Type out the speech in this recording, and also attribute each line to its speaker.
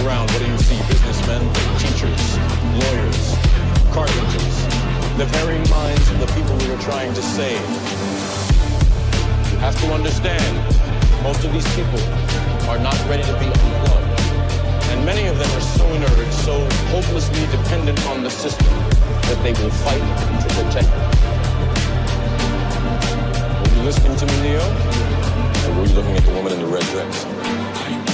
Speaker 1: around, what do you see? Businessmen, teachers, lawyers, carpenters, the very minds of the people we are trying to save. You have to understand, most of these people are not ready to be unplugged. And many of them are so inert, so hopelessly dependent on the system that they will fight to protect it. Were you listening to me, Leo? Or were you looking at the woman in the red dress?